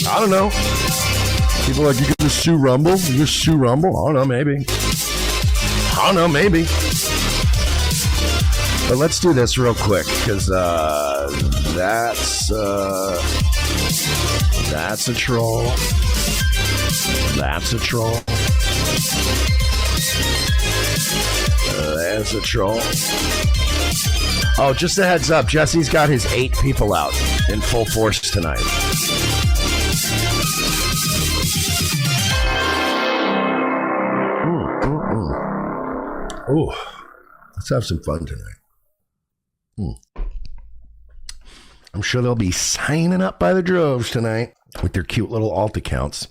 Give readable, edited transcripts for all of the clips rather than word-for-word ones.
I don't know. People are like, you gonna sue Rumble? You gonna sue Rumble? I don't know, maybe. But let's do this real quick, because that's a troll. That's a troll. There's a troll. Oh, just a heads up, Jesse's got his 8 people out in full force tonight. Ooh, let's have some fun tonight. I'm sure they'll be signing up by the droves tonight with their cute little alt accounts.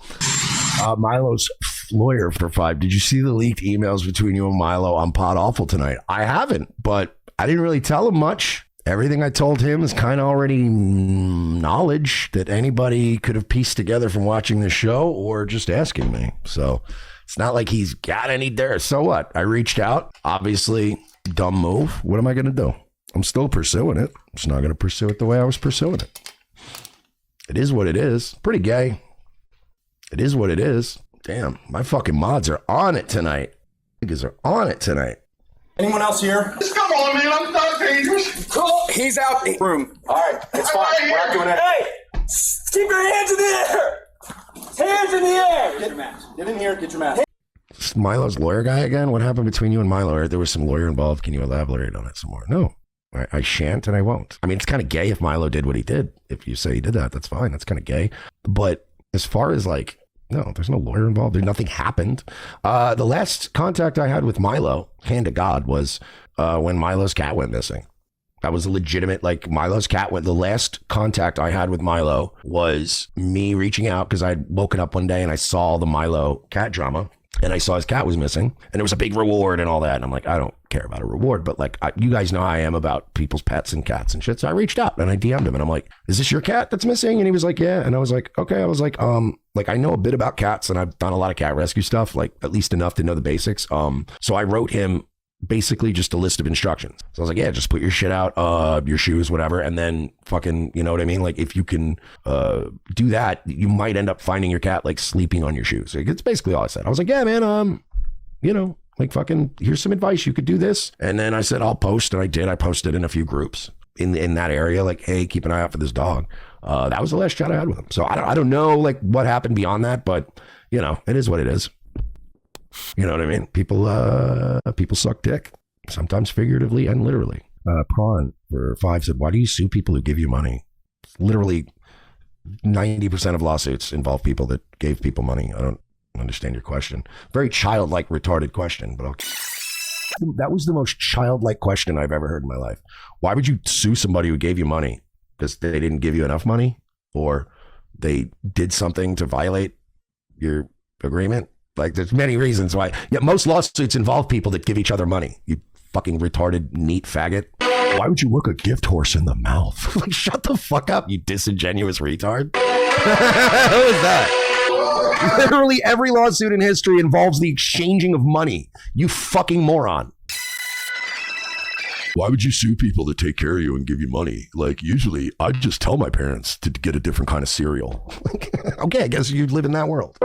Milo's lawyer for 5. Did you see the leaked emails between you and Milo on PODAWFUL tonight? I haven't, but I didn't really tell him much. Everything I told him is kind of already knowledge that anybody could have pieced together from watching the show or just asking me. So it's not like he's got any dirt. So what? I reached out. Obviously, dumb move. What am I going to do? I'm still pursuing it. I'm just not going to pursue it the way I was pursuing it. It is what it is. Pretty gay. It is what it is. Damn, my fucking mods are on it tonight. Niggas are on it tonight. Anyone else here? Just come on, man. I'm not dangerous. Cool. He's out the room. All right, it's fine. We're not doing it. Hey, keep your hands in the air. Hands in the air. Get your mask. Get in here. Get your mask. This Milo's lawyer guy again? What happened between you and Milo? There was some lawyer involved. Can you elaborate on it some more? No, I shan't and I won't. I mean, it's kind of gay if Milo did what he did. If you say he did that, that's fine. That's kind of gay. But as far as like, no, there's no lawyer involved. Nothing happened. The last contact I had with Milo, hand to God, was when Milo's cat went missing. That was a legitimate, like, Milo's cat went. The last contact I had with Milo was me reaching out because I'd woken up one day and I saw the Milo cat drama and I saw his cat was missing and there was a big reward and all that. And I'm like, I don't care about a reward, but like, you guys know how I am about people's pets and cats and shit. So I reached out and I DM'd him and I'm like, is this your cat that's missing? And he was like, yeah. And I was like, okay. I was like, I know a bit about cats and I've done a lot of cat rescue stuff, like at least enough to know the basics. So I wrote him basically just a list of instructions. So I was like, yeah, just put your shit out, your shoes, whatever. And then fucking, you know what I mean? Like if you can do that, you might end up finding your cat like sleeping on your shoes. Like, it's basically all I said. I was like, yeah, man, you know, like fucking, here's some advice. You could do this. And then I said, I'll post. And I did. I posted in a few groups in that area. Like, hey, keep an eye out for this dog. That was the last chat I had with him. So I don't know like what happened beyond that, but you know, it is what it is. You know what I mean? People suck dick, sometimes figuratively and literally. Prawn for 5 said, why do you sue people who give you money? Literally 90% of lawsuits involve people that gave people money. I don't understand your question. Very childlike, retarded question, but okay. That was the most childlike question I've ever heard in my life. Why would you sue somebody who gave you money? Because they didn't give you enough money? Or they did something to violate your agreement? Like, there's many reasons why. Yeah, most lawsuits involve people that give each other money. You fucking retarded, neat faggot. Why would you look a gift horse in the mouth? Like, shut the fuck up, you disingenuous retard. Who is that? Literally every lawsuit in history involves the exchanging of money. You fucking moron. Why would you sue people to take care of you and give you money? Like, usually I'd just tell my parents to get a different kind of cereal. Okay, I guess you live in that world.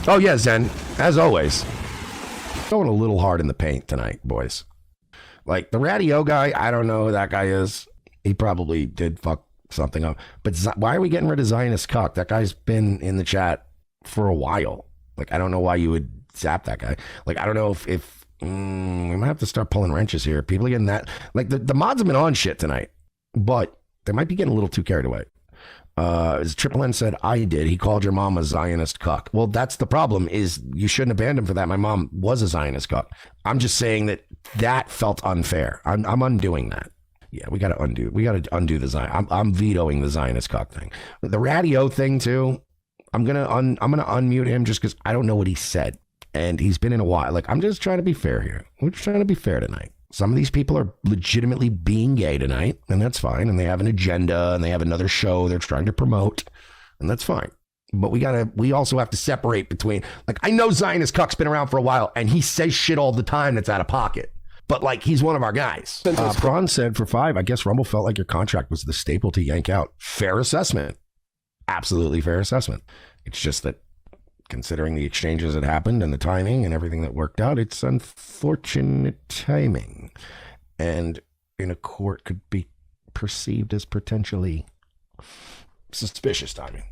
Oh yeah, Zen, as always, going a little hard in the paint tonight, boys. Like the Radio guy, I don't know who that guy is. He probably did fuck something up. But why are we getting rid of Zionist Cuck? That guy's been in the chat for a while. Like, I don't know why you would zap that guy. Like, I don't know if we might have to start pulling wrenches here. People are getting that. Like, the mods have been on shit tonight, but they might be getting a little too carried away. As Triple N said, I did. He called your mom a Zionist cuck. Well, that's the problem, is you shouldn't have banned him for that. My mom was a Zionist cuck. I'm just saying that felt unfair. I'm undoing that. Yeah, we got to undo the Zion. I'm vetoing the Zionist cuck thing. The Radio thing too. I'm gonna unmute him just because I don't know what he said, and he's been in a while. Like, I'm just trying to be fair here. We're just trying to be fair tonight. Some of these people are legitimately being gay tonight, and that's fine. And they have an agenda, and they have another show they're trying to promote, and that's fine. But we also have to separate between, like, I know Zionist Cuck's been around for a while, and he says shit all the time that's out of pocket. but like he's one of our guys. Braun said for 5, I guess Rumble felt like your contract was the staple to yank out. Fair assessment. Absolutely fair assessment. It's just that considering the exchanges that happened and the timing and everything that worked out, it's unfortunate timing. And in a court could be perceived as potentially suspicious timing.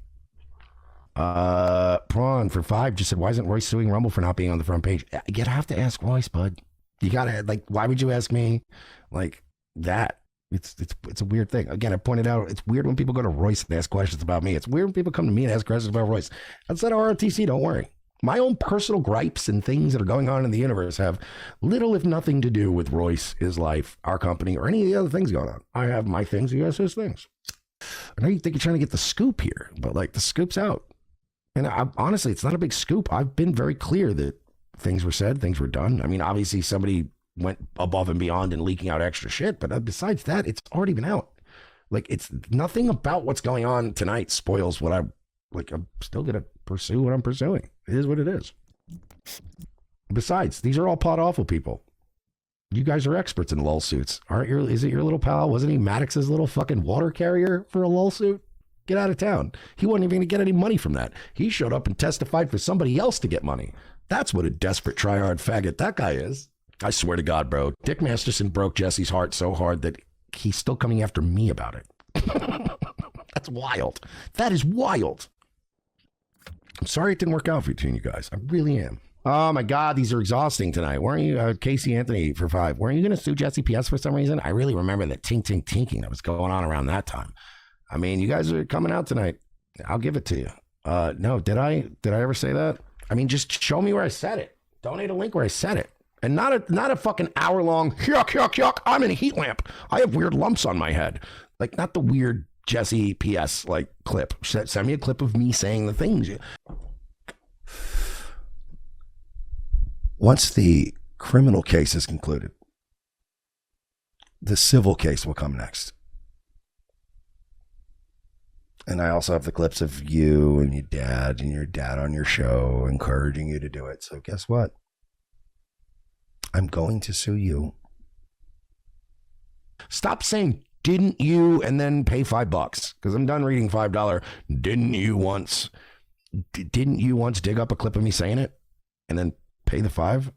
Prawn for 5 just said, why isn't Royce suing Rumble for not being on the front page? You'd have to ask Royce, bud. You gotta, like, why would you ask me like that? It's a weird thing. Again, I pointed out, it's weird when people go to Royce and ask questions about me. It's weird when people come to me and ask questions about Royce. Outside of ROTC, don't worry. My own personal gripes and things that are going on in the universe have little, if nothing, to do with Royce, his life, our company, or any of the other things going on. I have my things, you guys have his things. I know you think you're trying to get the scoop here, but like the scoop's out. And honestly, it's not a big scoop. I've been very clear that things were said, things were done. I mean, obviously somebody went above and beyond and leaking out extra shit, but besides that, it's already been out. Like, it's nothing about what's going on tonight spoils what I'm still going to pursue what I'm pursuing. It is what it is. Besides, these are all PODAWFUL people. You guys are experts in lawsuits. Is it your little pal? Wasn't he Maddox's little fucking water carrier for a lawsuit? Get out of town. He wasn't even going to get any money from that. He showed up and testified for somebody else to get money. That's what a desperate tryhard faggot that guy is. I swear to God, bro. Dick Masterson broke Jesse's heart so hard that he's still coming after me about it. That's wild. That is wild. I'm sorry it didn't work out between you guys. I really am. Oh my God, these are exhausting tonight. Weren't you, Casey Anthony for 5? Weren't you going to sue Jesse PS for some reason? I really remember the tinking that was going on around that time. I mean, you guys are coming out tonight. I'll give it to you. No, did I ever say that? I mean, just show me where I said it. Donate a link where I said it. And not a fucking hour-long, yuck, I'm in a heat lamp. I have weird lumps on my head. Like, not the weird Jesse PS, like, clip. Send me a clip of me saying the things. Once the criminal case is concluded, the civil case will come next. And I also have the clips of you and your dad on your show encouraging you to do it. So guess what? I'm going to sue you. Stop saying, didn't you, and then pay $5, because I'm done reading $5. Didn't you once dig up a clip of me saying it and then pay the $5?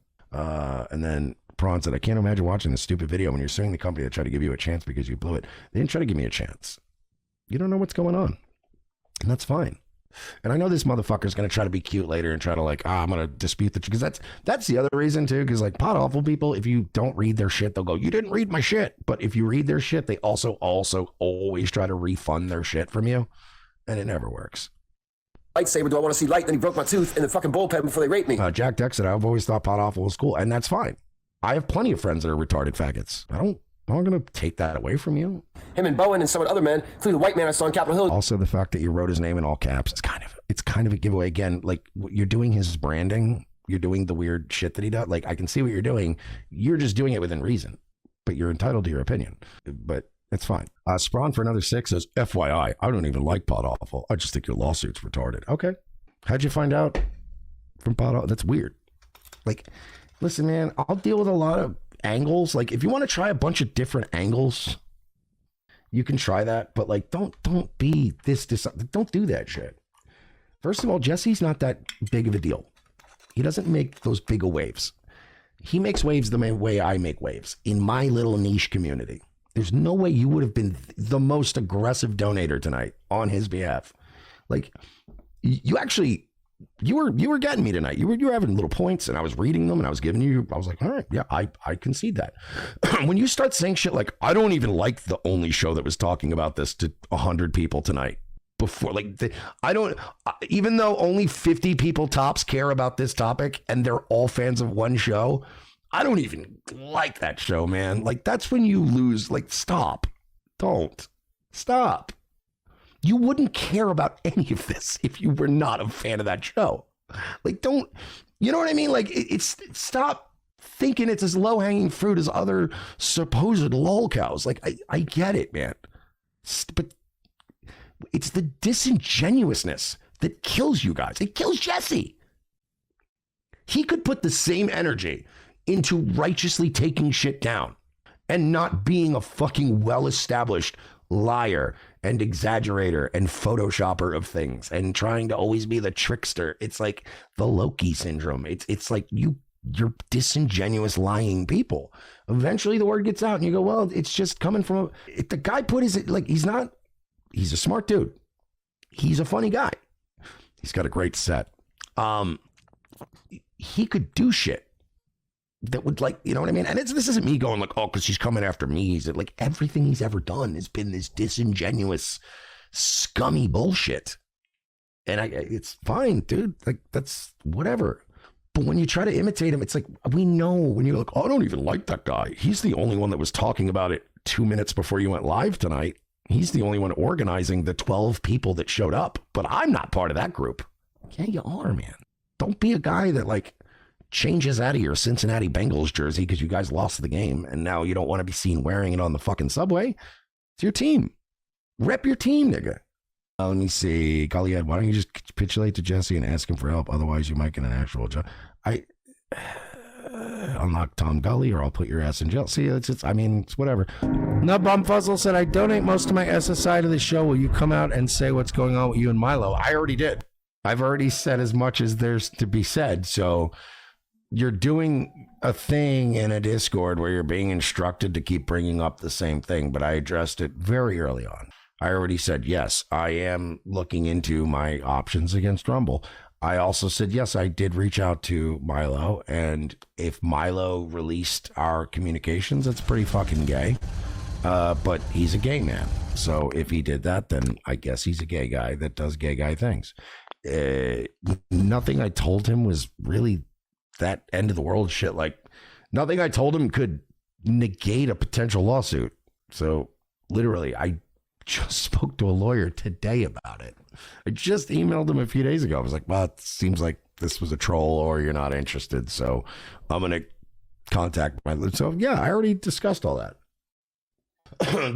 And then Prawn said, I can't imagine watching this stupid video when you're suing the company that tried to give you a chance because you blew it. They didn't try to give me a chance. You don't know what's going on. And that's fine. And I know this motherfucker's going to try to be cute later and try to like, I'm going to dispute the, because that's the other reason too. Because like PODAWFUL people, if you don't read their shit, they'll go, you didn't read my shit. But if you read their shit, they also always try to refund their shit from you. And it never works. Lightsaber, do I want to see light? Then he broke my tooth in the fucking bullpen before they raped me. Jack Deck said, I've always thought PODAWFUL was cool. And that's fine. I have plenty of friends that are retarded faggots. I'm not going to take that away from you. Him and Bowen and some of the other men, including the white man I saw on Capitol Hill. Also, the fact that you wrote his name in all caps, it's kind of a giveaway. Again, like you're doing his branding, you're doing the weird shit that he does. Like I can see what you're doing. You're just doing it within reason, but you're entitled to your opinion. But it's fine. Sprawn for another 6 says, FYI, I don't even like PODAWFUL. I just think your lawsuit's retarded. Okay. How'd you find out from PODAWFUL? That's weird. Like, listen, man, I'll deal with a lot of angles. Like if you want to try a bunch of different angles, you can try that, but like don't be this don't do that shit. First of all, Jesse's not that big of a deal. He doesn't make those big of waves. He makes waves the way I make waves in my little niche community. There's no way you would have been the most aggressive donator tonight on his behalf. Like you were getting me tonight. You were having little points and I was reading them and I was giving you, I was like, all right, yeah, I concede that. When you start saying shit like, I don't even like the only show that was talking about this to 100 people tonight before, like, even though only 50 people tops care about this topic and they're all fans of one show, I don't even like that show, man. Like, that's when you lose, like, stop. Don't. Stop. You wouldn't care about any of this if you were not a fan of that show. Like, don't, you know what I mean? Like, it's stop thinking it's as low-hanging fruit as other supposed lol cows. Like, I get it, man. But it's the disingenuousness that kills you guys. It kills Jesse. He could put the same energy into righteously taking shit down and not being a fucking well-established liar and exaggerator and photoshopper of things and trying to always be the trickster. It's like the Loki syndrome. It's like you're disingenuous lying people. Eventually the word gets out and you go, well, it's just coming from the guy put his, like, he's a smart dude. He's a funny guy. He's got a great set. He could do shit that would, like, you know what I mean? And this isn't me going like, oh, because he's coming after me. He's like, everything he's ever done has been this disingenuous, scummy bullshit. And it's fine, dude. Like, that's whatever. But when you try to imitate him, it's like, we know when you're like, oh, I don't even like that guy. He's the only one that was talking about it 2 minutes before you went live tonight. He's the only one organizing the 12 people that showed up. But I'm not part of that group. Yeah, you are, man. Don't be a guy that, like, changes out of your Cincinnati Bengals jersey because you guys lost the game and now you don't want to be seen wearing it on the fucking subway. It's your team. Rep your team, nigga. Let me see. Golly, Ed, why don't you just capitulate to Jesse and ask him for help? Otherwise, you might get an actual job. Unlock Tom Gully or I'll put your ass in jail. See, it's whatever. No, Bomb Fuzzle said, I donate most of my SSI to the show. Will you come out and say what's going on with you and Milo? I already did. I've already said as much as there's to be said. So you're doing a thing in a Discord where you're being instructed to keep bringing up the same thing, but I addressed it very early on. I already said, yes, I am looking into my options against Rumble. I also said, yes, I did reach out to Milo, and if Milo released our communications, that's pretty fucking gay. But he's a gay man. So if he did that, then I guess he's a gay guy that does gay guy things. Nothing I told him was really that end of the world shit. Like, nothing I told him could negate a potential lawsuit. So literally, I just spoke to a lawyer today about it. I just emailed him a few days ago. I was like, well, it seems like this was a troll or you're not interested. So I'm going to contact my, so yeah, I already discussed all that.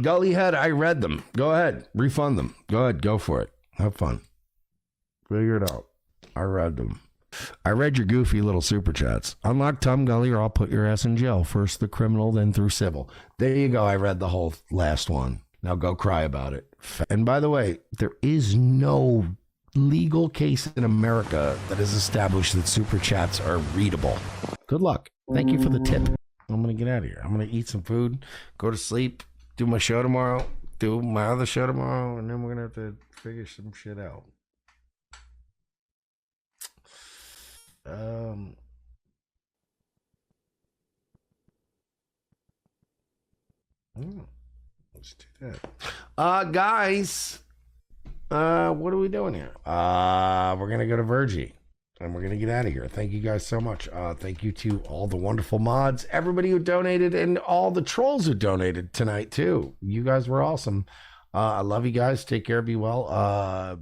Gully Head, I read them. Go ahead. Refund them. Go ahead. Go for it. Have fun. Figure it out. I read them. I read your goofy little super chats. Unlock Tom Gully or I'll put your ass in jail. First the criminal, then through civil. There you go. I read the whole last one. Now go cry about it. And by the way, there is no legal case in America that has established that super chats are readable. Good luck. Thank you for the tip. I'm going to get out of here. I'm going to eat some food, go to sleep, do my show tomorrow, do my other show tomorrow, and then we're going to have to figure some shit out. Let's do that. Guys, what are we doing here? We're gonna go to Virgie and we're gonna get out of here. Thank you guys so much. Thank you to all the wonderful mods, everybody who donated, and all the trolls who donated tonight too. You guys were awesome. I love you guys. Take care. Be well.